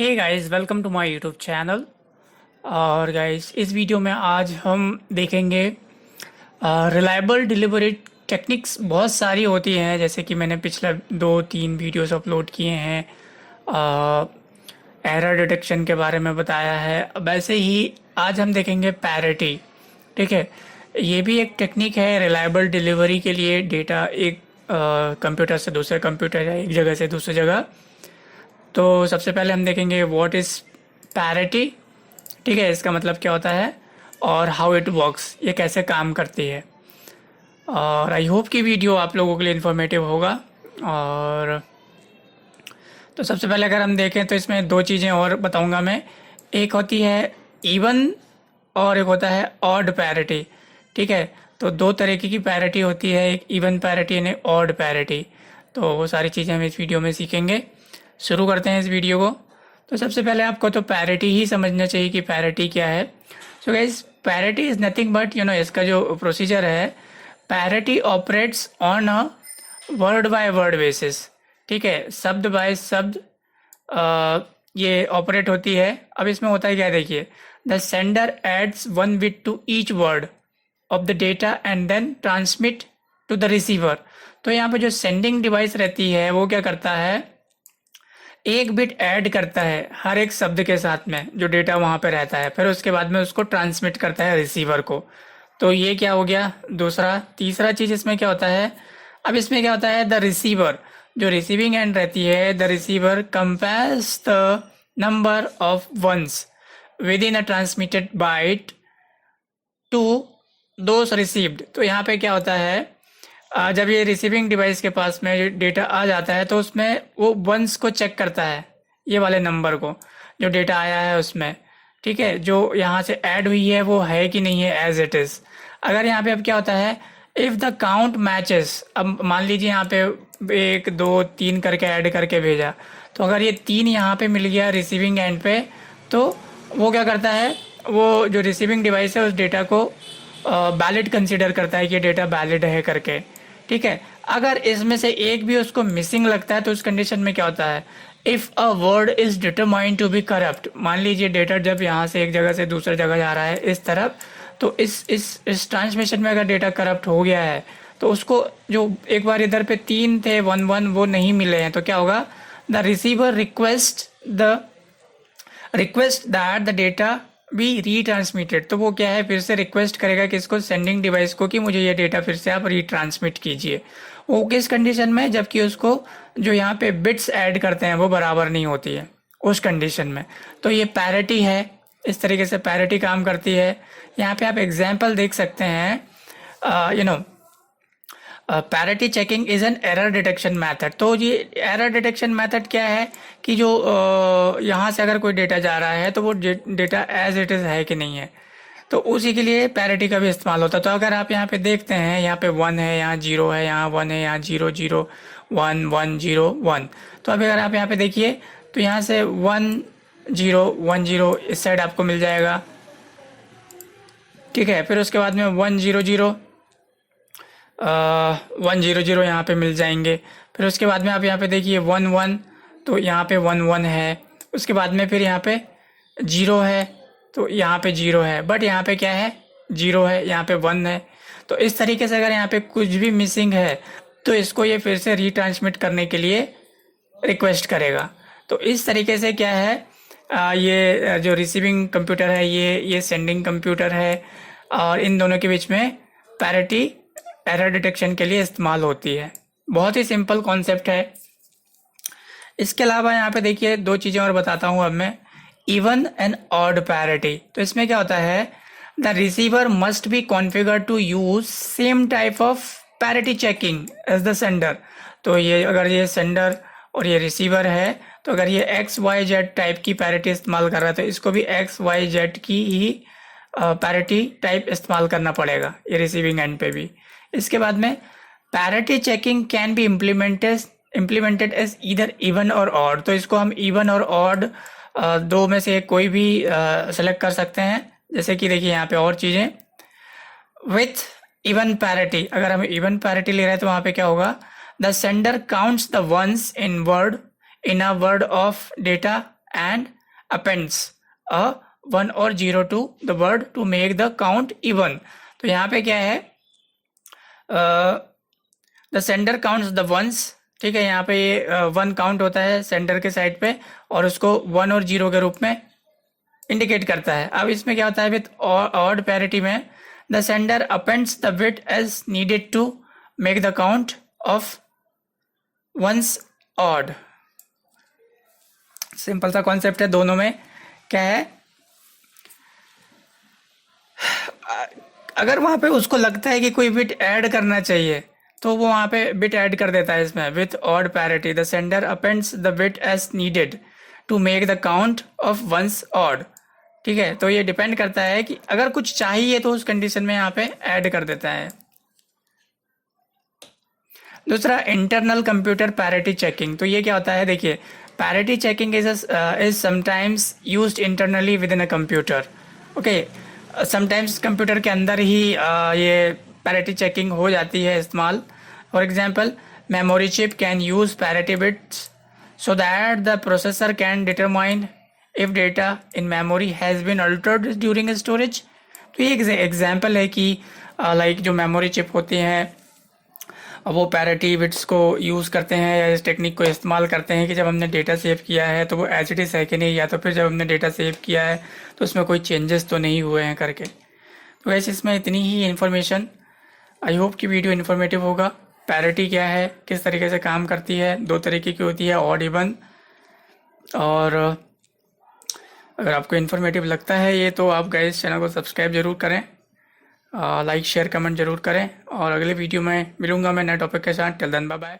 Hey guys, welcome to my YouTube channel. और guys, इस video में आज हम देखेंगे रिलायबल डिलीवरी टेक्निक्स। बहुत सारी होती हैं, जैसे कि मैंने पिछला 2-3 वीडियोस अपलोड किए हैं। एरर डिटेक्शन के बारे में बताया है। अब ऐसे ही आज हम देखेंगे पैरिटी। ठीक है, ये भी एक टेक्निक है रिलायबल डिलीवरी के लिए। डेटा एक कंप्यूटर से दूसरे कंप्यूटर या एक जगह से दूसरी जगह। तो सबसे पहले हम देखेंगे व्हाट इज़ पैरिटी। ठीक है, इसका मतलब क्या होता है और हाउ इट वर्क्स, ये कैसे काम करती है। और आई होप कि वीडियो आप लोगों के लिए इन्फॉर्मेटिव होगा। और तो सबसे पहले अगर हम देखें तो इसमें दो चीज़ें और बताऊंगा मैं। एक होती है इवन और एक होता है ऑड पैरिटी। ठीक है, तो दो तरीके की पैरिटी होती है, एक इवन पैरिटी और एक ऑड पैरिटी। तो वो सारी चीज़ें हम इस वीडियो में सीखेंगे। शुरू करते हैं इस वीडियो को। तो सबसे पहले आपको तो पैरिटी ही समझना चाहिए कि पैरिटी क्या है। So guys, parity is nothing but इसका जो प्रोसीजर है, parity operates on a word by word basis. ठीक है, शब्द बाय शब्द ये ऑपरेट होती है। अब इसमें होता है क्या, देखिए, the sender adds one bit to each word of the data and then transmit to the receiver. तो यहाँ पे जो सेंडिंग डिवाइस रहती है वो क्या करता है, एक बिट ऐड करता है हर एक शब्द के साथ में जो डेटा वहाँ पे रहता है, फिर उसके बाद में उसको ट्रांसमिट करता है रिसीवर को। तो ये क्या हो गया दूसरा। तीसरा चीज़ इसमें क्या होता है, अब इसमें क्या होता है, द रिसीवर, जो रिसीविंग एंड रहती है, the receiver compares the number of ones within a transmitted byte to those received. तो यहाँ पे क्या होता है, जब ये रिसीविंग डिवाइस के पास में डेटा आ जाता है तो उसमें वो वंस को चेक करता है, ये वाले नंबर को जो डेटा आया है उसमें। ठीक है, जो यहाँ से ऐड हुई है वो है कि नहीं है एज इट इज़। अगर यहाँ पे अब क्या होता है, इफ़ द काउंट मैचेस, अब मान लीजिए यहाँ पे 1 2 3 करके ऐड करके भेजा, तो अगर ये 3 यहाँ पे मिल गया रिसीविंग एंड पे, तो वो क्या करता है, वो जो रिसीविंग डिवाइस है उस डेटा को वैलिड कंसिडर करता है कि डेटा वैलिड है करके। ठीक है, अगर इसमें से एक भी उसको मिसिंग लगता है तो उस कंडीशन में क्या होता है, if a word is determined to be corrupt. मान लीजिए डेटा जब यहाँ से एक जगह से दूसरी जगह जा रहा है इस तरफ, तो इस ट्रांसमिशन में अगर डेटा करप्ट हो गया है तो उसको, जो एक बार इधर पे 3 थे 1 1 वो नहीं मिले हैं, तो क्या होगा, the receiver request that the data be retransmitted. तो वो क्या है, फिर से रिक्वेस्ट करेगा कि इसको, सेंडिंग डिवाइस को, कि मुझे ये डेटा फिर से आप रीट्रांसमिट कीजिए। वो किस कंडीशन में, जबकि उसको जो यहाँ पे बिट्स ऐड करते हैं वो बराबर नहीं होती है उस कंडीशन में। तो ये पैरिटी है, इस तरीके से पैरिटी काम करती है। यहाँ पे आप एग्जाम्पल देख सकते हैं, parity checking is an error detection method. तो ये एरर डिटेक्शन मैथड क्या है कि जो यहाँ से अगर कोई डेटा जा रहा है तो वो डेटा एज इट इज़ है कि नहीं है, तो उसी के लिए पैरिटी का भी इस्तेमाल होता है। तो अगर आप यहाँ पे देखते हैं, यहाँ पे 1 है, यहाँ 0 है, यहाँ 1 है, यहाँ 0 0 1 1 0 1। तो अभी अगर आप यहाँ पे देखिए तो यहाँ से 1 0 1 0 इस साइड आपको मिल जाएगा। ठीक है, फिर उसके बाद में 1 0 0 1 0 0 यहाँ पे मिल जाएंगे। फिर उसके बाद में आप यहाँ पे देखिए 1 1, तो यहाँ पे 1 1 है। उसके बाद में फिर यहाँ पे 0 है, तो यहाँ पे 0 है, बट यहाँ पे क्या है, 0 है, यहाँ पे 1 है। तो इस तरीके से अगर यहाँ पे कुछ भी मिसिंग है तो इसको ये फिर से रीट्रांसमिट करने के लिए रिक्वेस्ट करेगा। तो इस तरीके से क्या है, ये जो रिसीविंग कंप्यूटर है, ये सेंडिंग कंप्यूटर है, और इन दोनों के बीच में पैरिटी एरर डिटेक्शन के लिए इस्तेमाल होती है। बहुत ही सिंपल कॉन्सेप्ट है। इसके अलावा यहाँ पे देखिए दो चीज़ें और बताता हूँ अब मैं, इवन एंड ऑड पैरिटी। तो इसमें क्या होता है, the receiver must be configure to use same type of parity checking as the sender. तो ये, अगर ये सेंडर और ये रिसीवर है, तो अगर ये XYZ टाइप की पैरिटी इस्तेमाल कर रहा है तो इसको भी XYZ की ही पैरिटी टाइप इस्तेमाल करना पड़ेगा, ये रिसीविंग एंड पे भी। इसके बाद में parity checking can be implemented as either even or odd. तो इसको हम इवन और ऑड दो में से कोई भी सेलेक्ट कर सकते हैं। जैसे कि देखिए यहाँ पे और चीज़ें, विथ इवन पैरिटी, अगर हम इवन पैरिटी ले रहे हैं तो वहाँ पे क्या होगा, the sender counts the ones in a word of data and appends a 1 or 0 to the word to make the count even। तो यहाँ पे क्या है, the sender counts the once, ठीक है, यहाँ पे ये 1 काउंट होता है सेंडर के साइड पे और उसको 1 और 0 के रूप में इंडिकेट करता है। अब इसमें क्या होता है, विथ ऑड पैरिटी में the sender appends the bit as needed to make the count of ones odd. Simple सा कॉन्सेप्ट है, दोनों में क्या है, अगर वहाँ पे उसको लगता है कि कोई बिट ऐड करना चाहिए तो वो वहाँ पे बिट ऐड कर देता है। इसमें with odd parity the sender appends the bit as needed to make the count of ones odd, ठीक है। तो ये डिपेंड करता है कि अगर कुछ चाहिए तो उस कंडीशन में यहाँ पे ऐड कर देता है। दूसरा, इंटरनल कंप्यूटर पैरिटी चेकिंग। तो ये क्या होता है, देखिए, parity checking is sometimes used internally with in a computer. Okay, sometimes computer के अंदर ही ये पैरिटी चेकिंग हो जाती है इस्तेमाल। For example, memory chip can use parity bits so that the processor can determine if data in memory has been altered during storage। तो ये एक एग्जाम्पल है कि लाइक जो मेमोरी चिप होती हैं वो पैरिटी बिट्स को यूज़ करते हैं या इस टेक्निक को इस्तेमाल करते हैं कि जब हमने डेटा सेव किया है तो वो एज इट इज़ है कि नहीं, या तो फिर जब हमने डेटा सेव किया है तो उसमें कोई चेंजेस तो नहीं हुए हैं करके। तो वैसे इसमें इतनी ही इन्फॉर्मेशन। आई होप कि वीडियो इन्फॉर्मेटिव होगा। पैरिटी क्या है, किस तरीके से काम करती है, 2 तरीके की होती है, ऑड इवन। और अगर आपको इन्फॉर्मेटिव लगता है ये तो आप गाइस चैनल को सब्सक्राइब जरूर करें, लाइक शेयर कमेंट जरूर करें। और अगले वीडियो में मिलूंगा मैं नए टॉपिक के साथ। Till then bye bye.